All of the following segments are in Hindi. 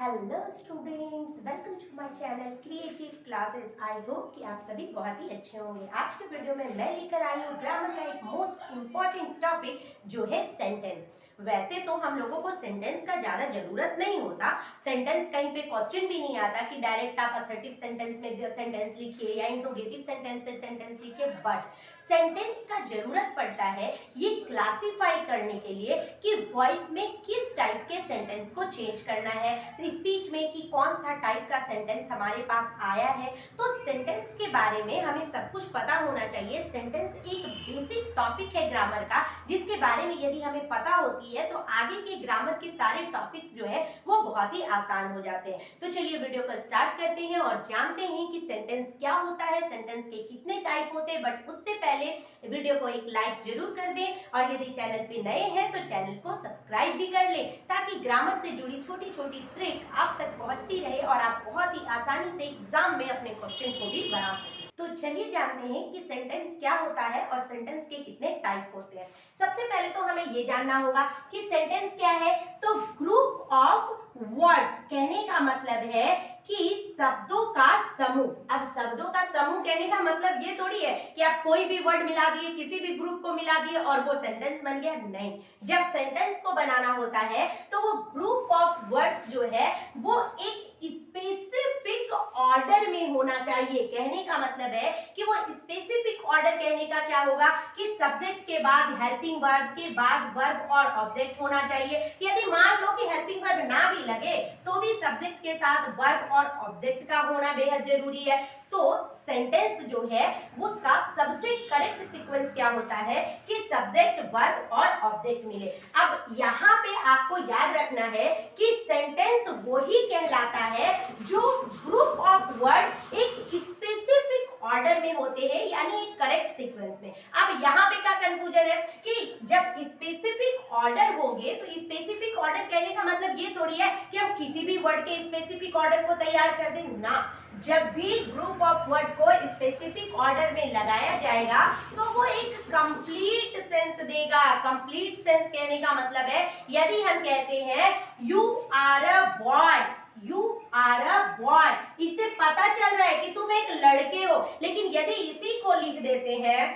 Hello students, welcome to my channel creative classes. I hope कि आप सभी बहुत ही अच्छे होंगे। आज के वीडियो में मैं लेकर आई हूँ ग्रामर का एक मोस्ट इम्पॉर्टेंट टॉपिक जो है सेंटेंस। वैसे तो हम लोगों को सेंटेंस का ज़्यादा ज़रूरत नहीं होता। सेंटेंस कहीं पे क्वेश्चन भी नहीं आता कि डायरेक्ट आप असर्टिव सेंटेंस में सेंटेंस लिखिए या इंट्रोगेटिव सेंटेंस में सेंटेंस लिखिए, बट सेंटेंस का जरूरत पड़ता है ये क्लासिफाई करने के लिए कि वॉइस में किस टाइप के सेंटेंस को चेंज करना है, स्पीच में कि कौन सा टाइप का सेंटेंस हमारे पास आया है। तो सेंटेंस के बारे में हमें सब कुछ पता होना चाहिए। सेंटेंस एक बेसिक टॉपिक है ग्रामर का, जिसके बारे में यदि हमें पता होती है तो आगे के ग्रामर के सारे टॉपिक्स जो है वो बहुत ही आसान हो जाते हैं। तो चलिए वीडियो को स्टार्ट करते हैं और जानते हैं कि सेंटेंस क्या होता है, सेंटेंस के कितने टाइप होते हैं। बट उससे पहले वीडियो को एक लाइक जरूर कर दें और यदि चैनल पे नए हैं तो चैनल को सब्सक्राइब भी कर लें, ताकि ग्रामर से जुड़ी छोटी छोटी ट्रिक आप तक पहुंचती रहे और आप बहुत ही आसानी से एग्जाम में अपने क्वेश्चन को भी बना सकें। तो चलिए जानते हैं कि सेंटेंस क्या होता है और सेंटेंस के कितने टाइप होते हैं। सबसे पहले तो हमें ये जानना होगा कि सेंटेंस क्या है। तो ग्रुप ऑफ वर्ड्स कहने का मतलब है कि शब्दों का समूह। अब शब्दों का समूह कहने का मतलब ये थोड़ी है कि आप कोई भी वर्ड मिला दिए, किसी भी ग्रुप को मिला दिए और वो सेंटेंस बन गया। नहीं, जब सेंटेंस को बनाना होता है तो वो ग्रुप ऑफ वर्ड्स जो है वो एक स्पेसिफिक ऑर्डर में होना चाहिए। कहने का मतलब है कि वो स्पेसिफिक ऑर्डर कहने का क्या होगा कि सब्जेक्ट के बाद हेल्पिंग वर्ब, के बाद वर्ब और ऑब्जेक्ट होना चाहिए। यदि मान लो कि हेल्पिंग वर्ब ना भी लगे तो भी सब्जेक्ट के साथ वर्ब और ऑब्जेक्ट का होना बेहद जरूरी है। तो सेंटेंस जो है उसका सबसे करेक्ट सीक्वेंस क्या होता है कि सब्जेक्ट, वर्ब और ऑब्जेक्ट मिले। अब यहाँ पे आपको याद रखना है कि सेंटेंस वही कहलाता है जो ग्रुप ऑफ वर्ड एक स्पेसिफिक ऑर्डर में होते हैं, यानी एक करेक्ट सीक्वेंस में। अब यहाँ पे क्या कंफ्यूजन है कि जब स्पेसिफिक ऑर्डर होंगे तो स्पेसिफिक ऑर्डर कहने का मतलब ये थोड़ी है कि हम किसी भी वर्ड के स्पेसिफिक ऑर्डर को तैयार कर दें ना। जब भी ग्रुप ऑफ वर्ड को स्पेसिफिक ऑर्डर में लगाया जाएगा तो वो एक कंप्लीट सेंस देगा। कंप्लीट सेंस कहने का मतलब है यदि हम कहते हैं you are a boy, you are a boy, इससे पता चल रहा है कि तुम एक लड़के हो। लेकिन यदि इसी को लिख देते हैं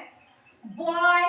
बॉय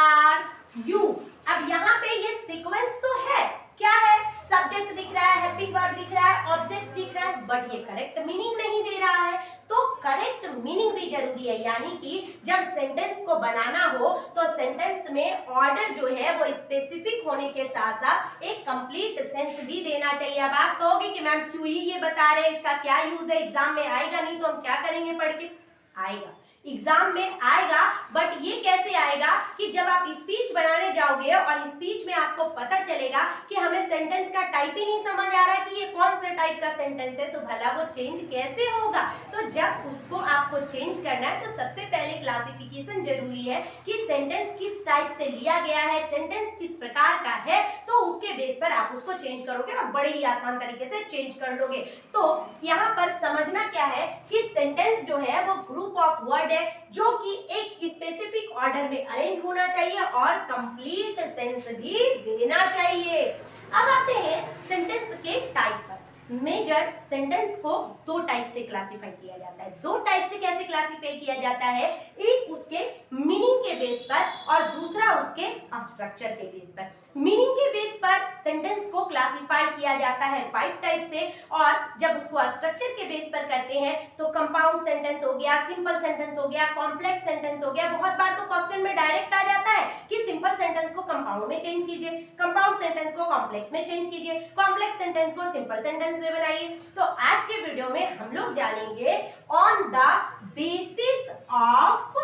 आर यू, अब यहाँ पे ये सीक्वेंस तो है, क्या है, सब्जेक्ट दिख रहा है, हेल्पिंग वर्ब दिख रहा है, ऑब्जेक्ट दिख रहा है, बट ये करेक्ट मीनिंग नहीं दे रहा है। तो करेक्ट मीनिंग भी जरूरी है, यानी कि जब सेंटेंस को बनाना हो तो सेंटेंस में ऑर्डर जो है वो स्पेसिफिक होने के साथ साथ एक कंप्लीट सेंस भी देना चाहिए। अब आप कहोगे कि मैम क्यों ही ये बता रहे हैं, इसका क्या यूज है, एग्जाम में आएगा नहीं तो हम क्या करेंगे पढ़ के। आएगा, एग्जाम में आएगा, बट ये कैसे आएगा कि जब आप स्पीच बनाने जाओगे और स्पीच में आपको पता चलेगा कि हमें सेंटेंस का टाइप ही नहीं समझ आ रहा कि ये कौन सा टाइप का सेंटेंस है, तो भला वो चेंज कैसे होगा। तो जब उसको आपको चेंज करना है तो सबसे पहले क्लासिफिकेशन जरूरी है कि सेंटेंस किस टाइप से लिया गया है, सेंटेंस किस प्रकार का है, तो उसके बेस पर आप उसको चेंज करोगे और बड़े ही आसान तरीके से चेंज कर लोगे। तो यहाँ पर समझना क्या है कि सेंटेंस जो है वो ग्रुप ऑफ वर्ड है जो कि एक स्पेसिफिक ऑर्डर में अरेंज होना चाहिए और कंप्लीट सेंस भी देना चाहिए। अब आते हैं सेंटेंस के टाइप पर। मेजर सेंटेंस को दो टाइप से क्लासिफाई किया जाता है। दो टाइप से कैसे क्लासिफाई किया जाता है, एक उसके मीनिंग के बेस पर और दूसरा उसके स्ट्रक्चर के बेस पर। मीनिंग के बेस पर सेंटेंस को क्लासिफाई किया जाता है 5 टाइप से, और जब उसको स्ट्रक्चर के बेस पर करते हैं तो कंपाउंड सेंटेंस हो गया, सिंपल सेंटेंस हो गया, कॉम्प्लेक्स सेंटेंस हो गया। बहुत बार तो क्वेश्चन में डायरेक्ट आ जाता है कि सिंपल सेंटेंस को कंपाउंड में चेंज कीजिए, कंपाउंड सेंटेंस को कॉम्प्लेक्स में चेंज कीजिए, कॉम्प्लेक्स सेंटेंस को सिंपल सेंटेंस में बनाइए। तो आज के वीडियो में हम लोग जानेंगे on the basis of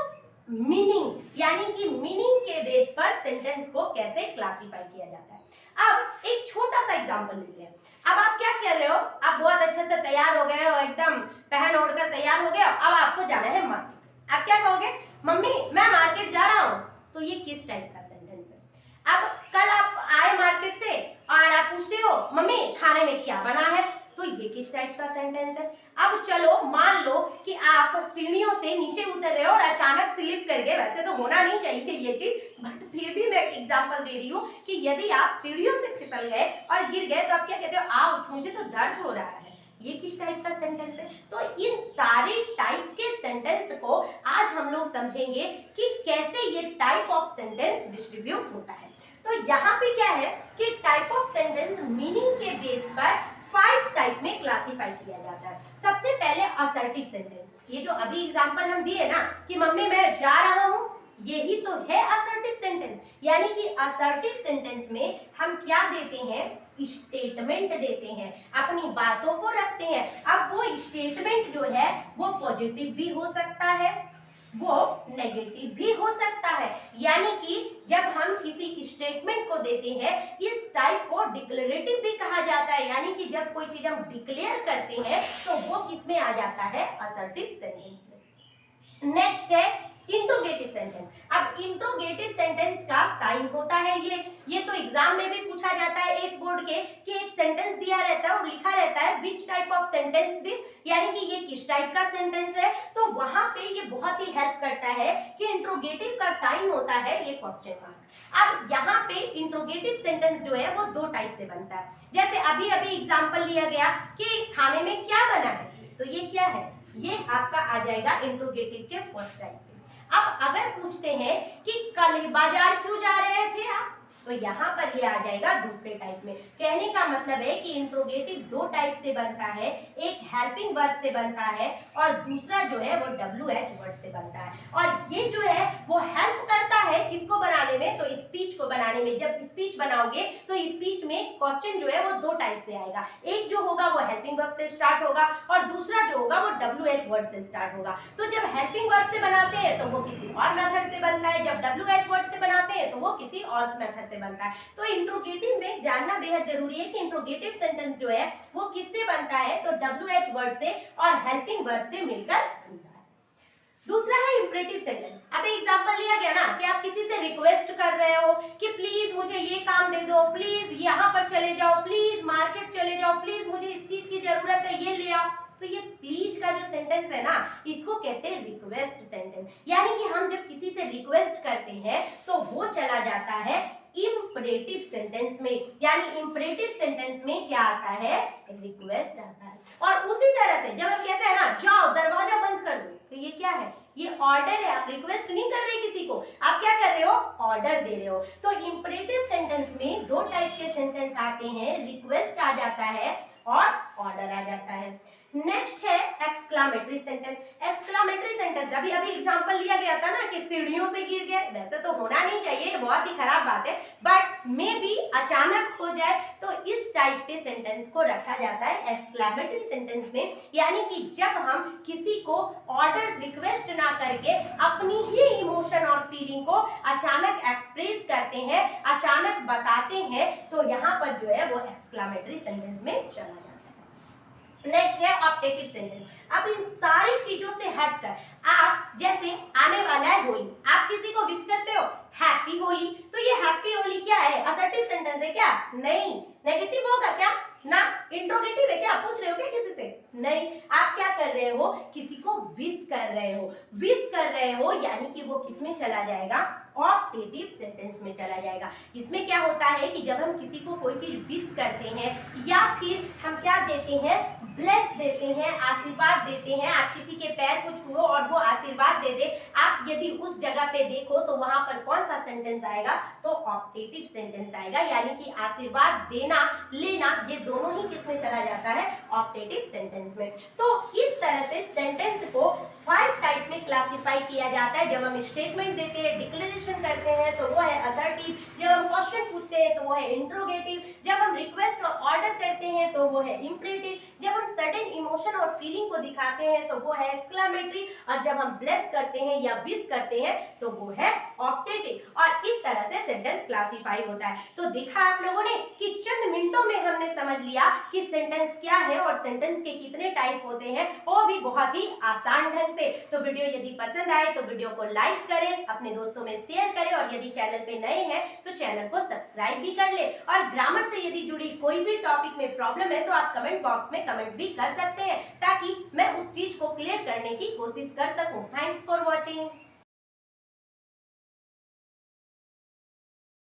meaning, यानी कि मीनिंग के बेस पर सेंटेंस को कैसे क्लासिफाई किया जाता है। अब एक छोटा सा एग्जांपल लेते हैं। अब आप क्या कर रहे हो, आप बहुत अच्छे से तैयार हो गए हो, एकदम पहन ओढ़कर तैयार हो गए हो, अब आपको जाना है मार्केट। आप क्या कहोगे, मम्मी मैं मार्केट जा रहा हूँ। तो ये किस टाइप का सेंटेंस है। अब कल आप आए मार्केट से और आप पूछते हो मम्मी खाने में क्या बना है, तो ये किस टाइप का सेंटेंस है? अब चलो मान लो कि आप सीढ़ियों से नीचे उतर रहे हो और अचानक स्लिप कर गए, वैसे तो होना नहीं चाहिए ये चीज, बट फिर भी मैं एग्जांपल दे रही हूँ कि यदि आप सीढ़ियों से फिसल गए और गिर गए तो आप क्या कहते हो? आउच, मुझे तो दर्द हो रहा है। ये किस टाइप का सेंटेंस है? तो इन सारे टाइप के सेंटेंस को आज हम लोग समझेंगे कि कैसे ये टाइप ऑफ सेंटेंस डिस्ट्रीब्यूट होता है। तो यहाँ पे क्या है कि टाइप ऑफ सेंटेंस मीनिंग के बेस पर 5 टाइप में क्लासिफाई किया जाता है। सबसे पहले असर्टिव सेंटेंस, ये जो अभी एग्जांपल हम दिए ना कि मम्मी मैं जा रहा हूँ, यही तो है असर्टिव सेंटेंस। यानी कि असर्टिव सेंटेंस में हम क्या देते हैं? स्टेटमेंट देते हैं, अपनी बातों को रखते हैं। अब वो स्टेटमेंट जो है वो पॉजिटिव भी हो सकता है, वो नेगेटिव भी हो सकता है। यानी कि जब हम किसी स्टेटमेंट को देते हैं, इस टाइप को डिक्लेरेटिव भी कहा जाता है। यानी कि जब कोई चीज हम डिक्लेयर करते हैं तो वो किसमें आ जाता है? असर्टिव सेंटेंस में। नेक्स्ट है इंट्रोगेटिव सेंटेंस। अब इंट्रोगेटिव सेंटेंस का साइन होता है ये तो एग्जाम में भी पूछा जाता है एक बोर्ड के कि एक सेंटेंस दिया रहता है और लिखा रहता है which type of sentence this, यानी कि ये किस टाइप का सेंटेंस है। तो वहां पे ये बहुत ही हेल्प करता है कि इंट्रोगेटिव का साइन होता है ये क्वेश्चन मार्क। अब यहाँ पे इंट्रोगेटिव सेंटेंस जो है वो 2 टाइप से बनता है। जैसे अभी अभी एग्जाम्पल लिया गया कि खाने में क्या बना है, तो ये क्या है? ये आपका आ जाएगा इंट्रोगेटिव के फर्स्ट टाइप। अब अगर पूछते हैं कि कल बाजार क्यों जा रहे थे आप, तो यहाँ पर ये आ जाएगा दूसरे टाइप में। कहने का मतलब है कि इंट्रोगेटिव 2 टाइप से बनता है, एक हेल्पिंग वर्ब से बनता है और दूसरा जो है वो WH वर्ड से बनता है। और ये जो है वो हेल्प करता है किसको बनाने में? तो स्पीच को बनाने में। जब स्पीच बनाओगे तो स्पीच में क्वेश्चन जो है वो 2 टाइप से आएगा, एक जो होगा वो हेल्पिंग वर्ब से स्टार्ट होगा और दूसरा जो होगा वो WH वर्ड से स्टार्ट होगा। तो जब हेल्पिंग वर्ब से बनाते हैं तो वो किसी और मेथड से बनता है, जब WH वर्ड से बनाते हैं तो वो किसी और मेथड से बनता है। तो इंट्रोगेटिव में जानना बेहद जरूरी है कि इंट्रोगेटिव सेंटेंस जो है वो किससे बनता है? तो WH वर्ड से और हेल्पिंग वर्ब से मिलकर बनता है। दूसरा है इंपरेटिव सेंटेंस। अभी एग्जांपल लिया गया ना कि आप किसी से रिक्वेस्ट कर रहे हो कि प्लीज मुझे ये काम दे दो, प्लीज यहाँ पर चले जाओ, प्लीज मार्केट चले जाओ, प्लीज मुझे इस चीज की जरूरत है, ये ले आओ। तो ये प्लीज का जो सेंटेंस है ना, इसको कहते हैं रिक्वेस्ट सेंटेंस। यानी कि हम जब किसी से रिक्वेस्ट करते हैं तो वो चला जाता है इंपरेटिव सेंटेंस में। यानी इंपरेटिव सेंटेंस में क्या आता है? रिक्वेस्ट आता है। और उसी तरह से जब हम कहते हैं ना जाओ दरवाजा बंद कर दो, तो ये क्या है? ये ऑर्डर है। आप रिक्वेस्ट नहीं कर रहे किसी को, आप क्या कर रहे हो? ऑर्डर दे रहे हो। तो इंपरेटिव सेंटेंस में 2 टाइप के सेंटेंस आते हैं, रिक्वेस्ट आ जाता है और ऑर्डर आ जाता है। नेक्स्ट है एक्सक्लामेटरी सेंटेंस। एक्सक्लामेटरी सेंटेंस अभी अभी एग्जांपल लिया गया था ना कि सीढ़ियों से गिर गए, वैसे तो होना नहीं चाहिए, बहुत ही खराब बात है, बट मे बी अचानक हो जाए तो इस टाइप के सेंटेंस को रखा जाता है एक्सक्लामेटरी सेंटेंस में। यानी कि जब हम किसी को ऑर्डर रिक्वेस्ट ना करके अपनी ही इमोशन और फीलिंग को अचानक एक्सप्रेस करते हैं, अचानक बताते हैं, तो यहाँ पर जो है वो एक्सक्लामेटरी सेंटेंस में चला जाता है। नेक्स्ट है ऑप्टेटिव सेंटेंस। अब इन सारी चीजों से हटकर आप जैसे आने वाला है होली, आप किसी को विश करते हो हैप्पी होली, तो ये हैप्पी होली क्या है? असर्टिव सेंटेंस है क्या? नहीं। नेगेटिव होगा क्या? ना। इंट्रोगेटिव है क्या? पूछ रहे हो क्या किसी से? नहीं। आप क्या कर रहे हो? किसी को विश कर रहे हो। विश कर रहे हो यानी कि वो किसमें चला जाएगा? ऑप्टेटिव सेंटेंस में चला जाएगा। इसमें क्या होता है कि जब हम किसी को कोई चीज विश करते हैं या फिर हम क्या देते हैं? ब्लेस देते हैं, आशीर्वाद देते हैं। आप किसी के पैर को छुओ और वो आशीर्वाद दे दे, आप यदि उस जगह पे देखो तो वहां पर कौन सा सेंटेंस आएगा? तो ऑप्टेटिव सेंटेंस आएगा। यानी कि आशीर्वाद देना लेना ये दोनों ही किसमें चला जाता है? ऑप्टेटिव सेंटेंस में। तो इस तरह से सेंटेंस को 5 टाइप में क्लासिफाई किया जाता है। जब हम स्टेटमेंट देते हैं, डिक्लेरेशन करते हैं तो वो है असर्टिव, जब हम क्वेश्चन पूछते हैं तो वो है इंट्रोगेटिव, जब हम रिक्वेस्ट और ऑर्डर करते हैं तो वो है इंपरेटिव, जब हम सडन इमोशन और फीलिंग को दिखाते हैं तो वो है एक्सक्लामेटरी, और जब हम ब्लेस करते हैं या विश करते हैं तो वो है ऑप्टेटिव। और इस तरह से सेंटेंस क्लासिफाई होता है। तो देखा आप लोगों ने कि चंद मिनटों मिनटों में हमने समझ लिया कि सेंटेंस क्या है और सेंटेंस के कितने टाइप होते हैं, वो भी बहुत ही आसान ढंग से। तो वीडियो यदि पसंद आए तो वीडियो को लाइक करें, अपने दोस्तों में शेयर करें और यदि चैनल पे नए हैं तो चैनल को सब्सक्राइब भी कर ले। और ग्रामर से यदि जुड़ी कोई भी टॉपिक में प्रॉब्लम है तो आप कमेंट बॉक्स में कमेंट भी कर सकते हैं, ताकि मैं उस चीज को क्लियर करने की कोशिश कर सकूं। Thanks for watching.